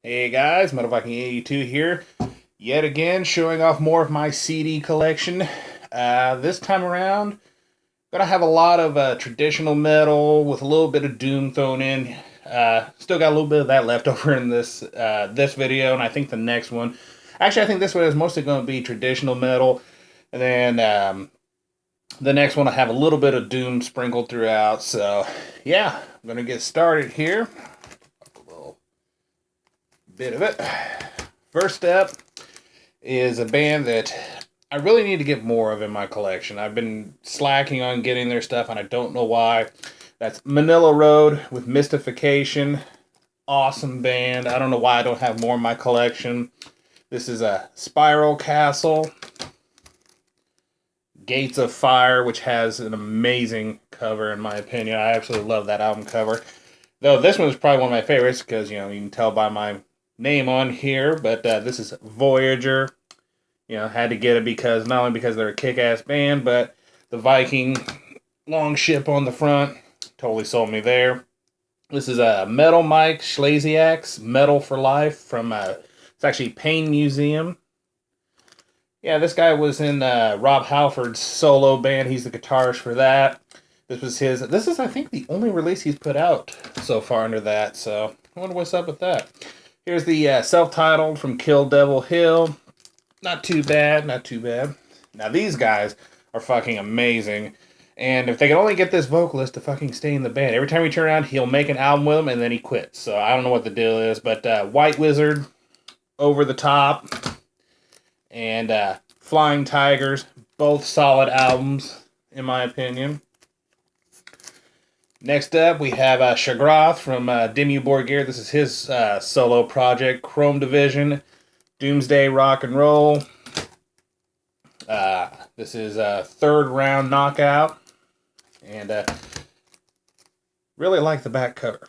Hey guys, Metal Viking 82 here, yet again showing off more of my CD collection. This time around, gonna have a lot of traditional metal with a little bit of doom thrown in. Still got a little bit of that left over in this video, and I think the next one. Actually, I think this one is mostly going to be traditional metal, and then the next one I have a little bit of doom sprinkled throughout. So yeah, I'm gonna get started here. Bit of it. First up is a band that I really need to get more of in my collection. I've been slacking on getting their stuff, and I don't know why. That's Manilla Road with Mystification. Awesome band. I don't know why I don't have more in my collection. This is a Spiral Castle. Gates of Fire, which has an amazing cover in my opinion. I absolutely love that album cover. Though this one is probably one of my favorites because, you can tell by my name on here, but this is Voyager. Had to get it because not only because they're a kick-ass band, but the Viking long ship on the front totally sold me there. This is a Metal Mike Schlesiak's Metal for Life from it's actually Pain Museum. Yeah, this guy was in Rob Halford's solo band. He's the guitarist for that. This is I think the only release he's put out so far under that. So I wonder what's up with that. Here's the self-titled from Kill Devil Hill. Not too bad, not too bad. Now these guys are fucking amazing. And if they can only get this vocalist to fucking stay in the band. Every time we turn around, he'll make an album with them and then he quits. So I don't know what the deal is. But White Wizard, Over the Top, and Flying Tigers. Both solid albums, in my opinion. Next up, we have Shagrath from Dimmu Borgir. This is his solo project, Chrome Division, Doomsday Rock and Roll. This is Third Round Knockout. And really like the back cover.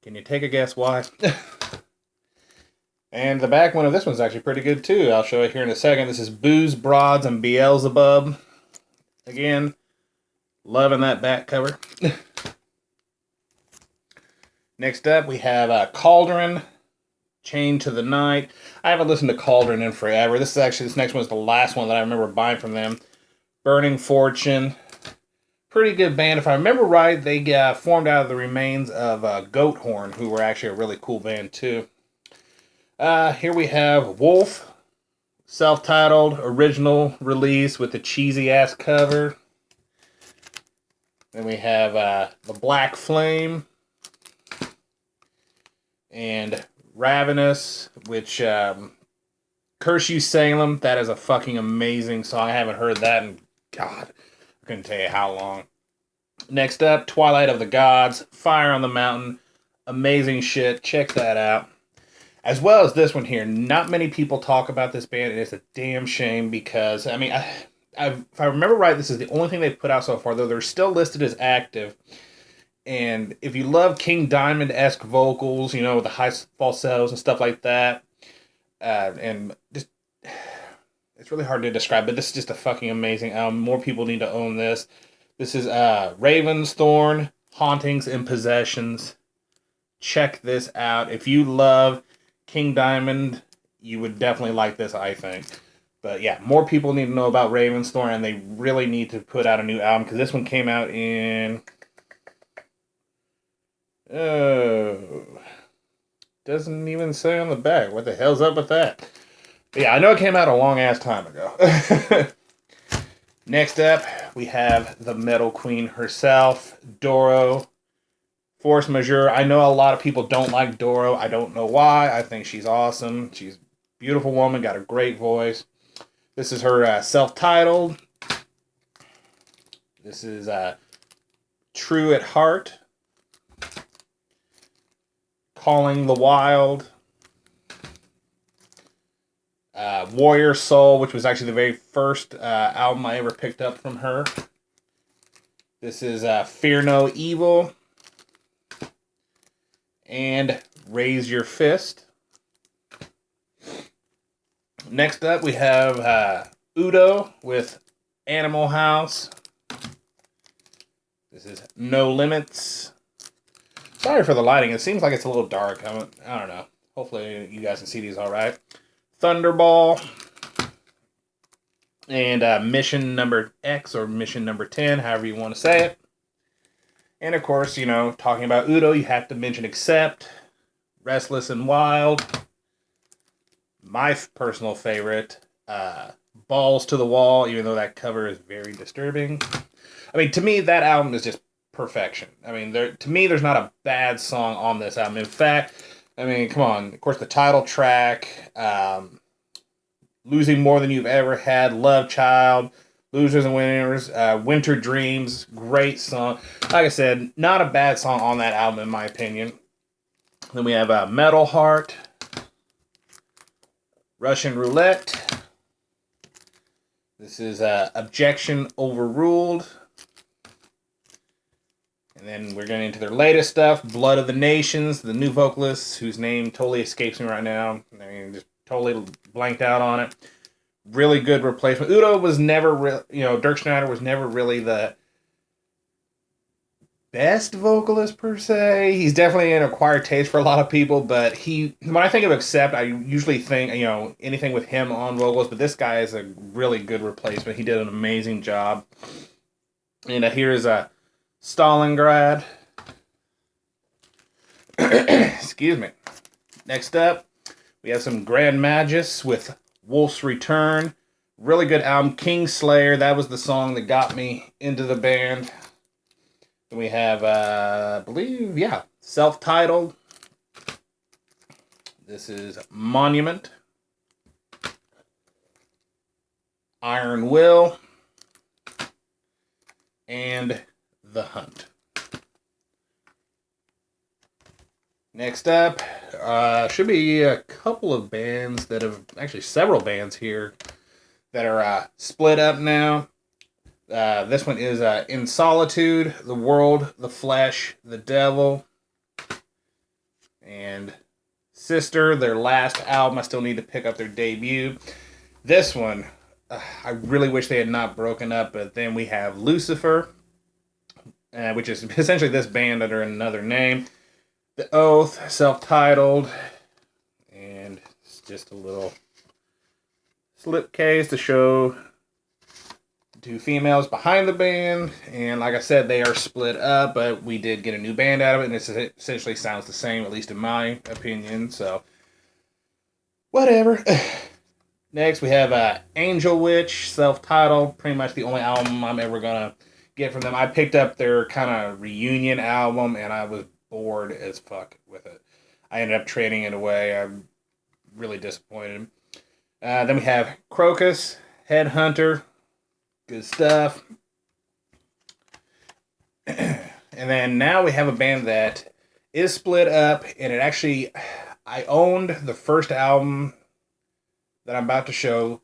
Can you take a guess why? And the back one of this one's actually pretty good too. I'll show it here in a second. This is Booze, Broads, and Beelzebub. Again, loving that back cover. Next up, we have Cauldron, Chained to the Night. I haven't listened to Cauldron in forever. This next one is the last one that I remember buying from them. Burning Fortune. Pretty good band. If I remember right, they formed out of the remains of Goathorn, who were actually a really cool band too. Here we have Wolf, self-titled, original release with the cheesy-ass cover. Then we have The Black Flame. And Ravenous, which Curse You Salem, that is a fucking amazing song. I haven't heard that in, God, I couldn't tell you how long. Next up, Twilight of the Gods, Fire on the Mountain, amazing shit, check that out. As well as this one here, not many people talk about this band, and it's a damn shame because, I mean, if I remember right, this is the only thing they've put out so far, though they're still listed as active. And if you love King Diamond-esque vocals, with the high falsettos and stuff like that, and just, it's really hard to describe, but this is just a fucking amazing album. More people need to own this. This is Ravensthorn, Hauntings and Possessions. Check this out. If you love King Diamond, you would definitely like this, I think. But yeah, more people need to know about Ravensthorn, and they really need to put out a new album, because this one came out in... Oh, doesn't even say on the back. What the hell's up with that? But yeah, I know it came out a long ass time ago. Next up, we have the Metal Queen herself, Doro. Force Majeure. I know a lot of people don't like Doro. I don't know why. I think she's awesome. She's a beautiful woman, got a great voice. This is her self-titled. This is True at Heart. Calling the Wild, Warrior Soul, which was actually the very first album I ever picked up from her. This is Fear No Evil, and Raise Your Fist. Next up, we have Udo with Animal House. This is No Limits. Sorry for the lighting. It seems like it's a little dark. I don't know. Hopefully you guys can see these all right. Thunderball. And Mission Number X or Mission Number 10, however you want to say it. And of course, you know, talking about Udo, you have to mention Accept, Restless and Wild. My personal favorite, Balls to the Wall, even though that cover is very disturbing. I mean, to me, that album is just perfection. I mean, to me, there's not a bad song on this album. In fact, I mean, come on. Of course, the title track, Losing More Than You've Ever Had, Love Child, Losers and Winners, Winter Dreams, great song. Like I said, not a bad song on that album, in my opinion. Then we have Metal Heart, Russian Roulette. This is Objection Overruled. And then we're getting into their latest stuff, Blood of the Nations, the new vocalist, whose name totally escapes me right now. I mean, just totally blanked out on it. Really good replacement. Udo was never Dirk Schneider was never really the best vocalist per se. He's definitely an acquired taste for a lot of people, but when I think of Accept, I usually think, anything with him on vocals, but this guy is a really good replacement. He did an amazing job. And here's Stalingrad. Excuse me. Next up, we have some Grand Magus with Wolf's Return. Really good album. Kingslayer, that was the song that got me into the band. Then we have, Self-Titled. This is Monument. Iron Will. And The Hunt. Next up, should be a couple of bands that have, actually several bands here that are split up now. This one is In Solitude, The World, The Flesh, The Devil, and Sister, their last album. I still need to pick up their debut. This one, I really wish they had not broken up, but then we have Lucifer, which is essentially this band under another name. The Oath, Self-Titled, and it's just a little slipcase to show two females behind the band. And like I said, they are split up, but we did get a new band out of it, and it essentially sounds the same, at least in my opinion, so whatever. Next, we have Angel Witch, Self-Titled, pretty much the only album I'm ever gonna get from them. I picked up their kind of reunion album, and I was bored as fuck with it. I ended up trading it away. I'm really disappointed. Then we have Crocus, Headhunter, good stuff. And then now we have a band that is split up, and it actually, I owned the first album that I'm about to show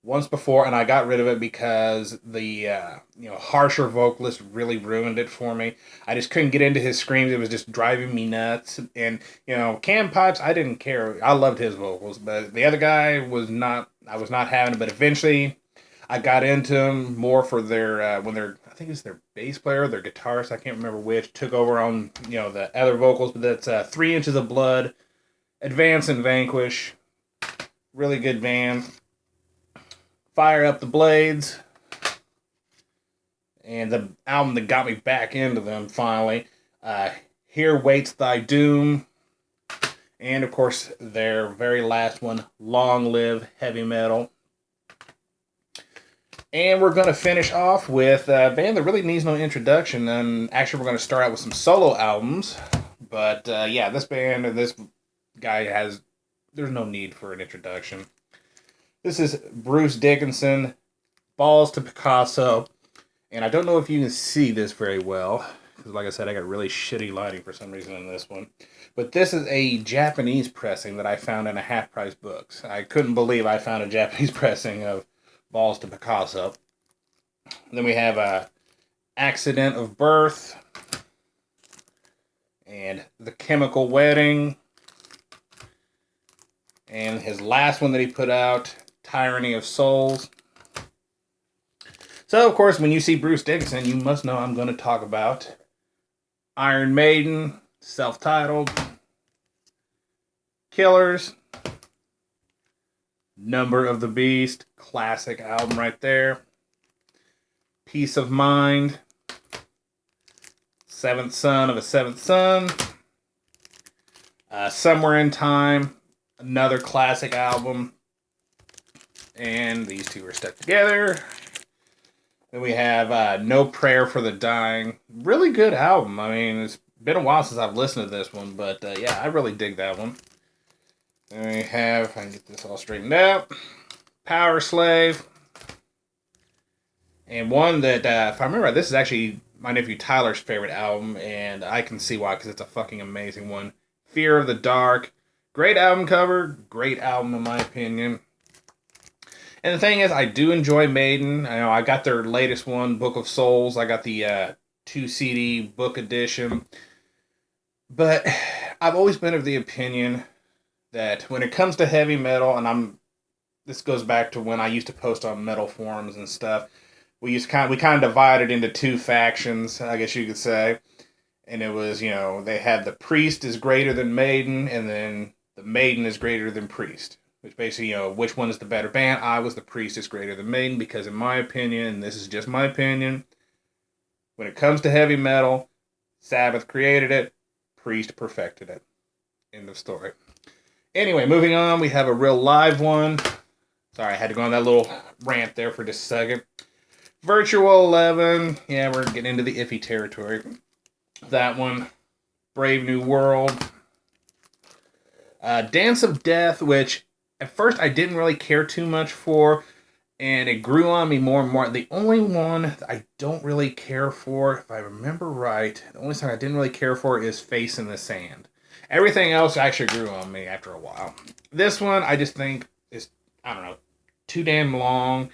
once before, and I got rid of it because the harsher vocalist really ruined it for me. I just couldn't get into his screams. It was just driving me nuts. And Cam Pipes, I didn't care. I loved his vocals, but the other guy was not. I was not having it. But eventually, I got into them more for their I think it's their bass player, their guitarist, I can't remember which, took over on the other vocals. But that's 3 Inches of Blood, Advance and Vanquish, really good band. Fire Up the Blades, and the album that got me back into them finally, Here Waits Thy Doom, and of course their very last one, Long Live Heavy Metal. And we're going to finish off with a band that really needs no introduction, and actually we're going to start out with some solo albums, but this band, this guy there's no need for an introduction. This is Bruce Dickinson, Balls to Picasso, and I don't know if you can see this very well, because like I said, I got really shitty lighting for some reason in this one, but this is a Japanese pressing that I found in a half-price books. I couldn't believe I found a Japanese pressing of Balls to Picasso. And then we have Accident of Birth, and The Chemical Wedding, and his last one that he put out, Tyranny of Souls. So, of course, when you see Bruce Dickinson, you must know I'm going to talk about Iron Maiden, Self-Titled, Killers, Number of the Beast, classic album right there. Peace of Mind, Seventh Son of a Seventh Son, Somewhere in Time, another classic album. And these two are stuck together. Then we have No Prayer for the Dying. Really good album. I mean, it's been a while since I've listened to this one, but yeah, I really dig that one. Then we have, if I can get this all straightened out, Power Slave. And one that, if I remember right, this is actually my nephew Tyler's favorite album, and I can see why, because it's a fucking amazing one. Fear of the Dark. Great album cover. Great album, in my opinion. And the thing is, I do enjoy Maiden. I know I got their latest one, Book of Souls. I got the 2 CD book edition. But I've always been of the opinion that when it comes to heavy metal, and this goes back to when I used to post on metal forums and stuff, we kind of divided into two factions, I guess you could say. And it was, they had the Priest is greater than Maiden, and then the Maiden is greater than Priest. Which basically, which one is the better band? I was the Priest is greater than Maiden, because in my opinion, and this is just my opinion, when it comes to heavy metal, Sabbath created it, Priest perfected it. End of story. Anyway, moving on, we have a real live one. Sorry, I had to go on that little rant there for just a second. Virtual 11. Yeah, we're getting into the iffy territory. That one. Brave New World. Dance of Death, which at first I didn't really care too much for, and it grew on me more and more. The only one that I don't really care for, if I remember right, the only song I didn't really care for is Face in the Sand. Everything else actually grew on me after a while. This one, I just think is, I don't know, too damn long,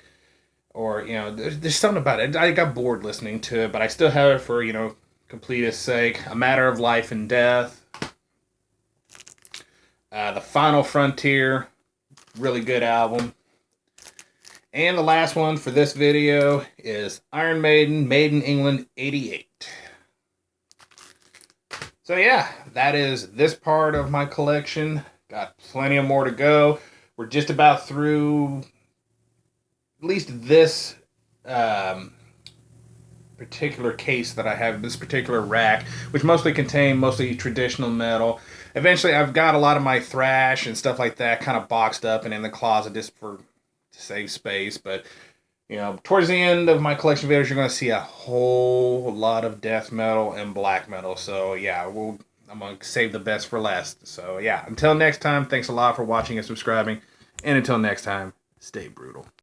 or, there's something about it. I got bored listening to it, but I still have it for, completeness sake. A Matter of Life and Death. The Final Frontier, really good album. And the last one for this video is Iron Maiden, Made in England, 88. So yeah, that is this part of my collection. Got plenty of more to go. We're just about through at least this particular case that I have, this particular rack, which mostly traditional metal. Eventually, I've got a lot of my thrash and stuff like that kind of boxed up and in the closet just to save space. But, towards the end of my collection videos, you're going to see a whole lot of death metal and black metal. So, yeah, I'm going to save the best for last. So, yeah, until next time, thanks a lot for watching and subscribing. And until next time, stay brutal.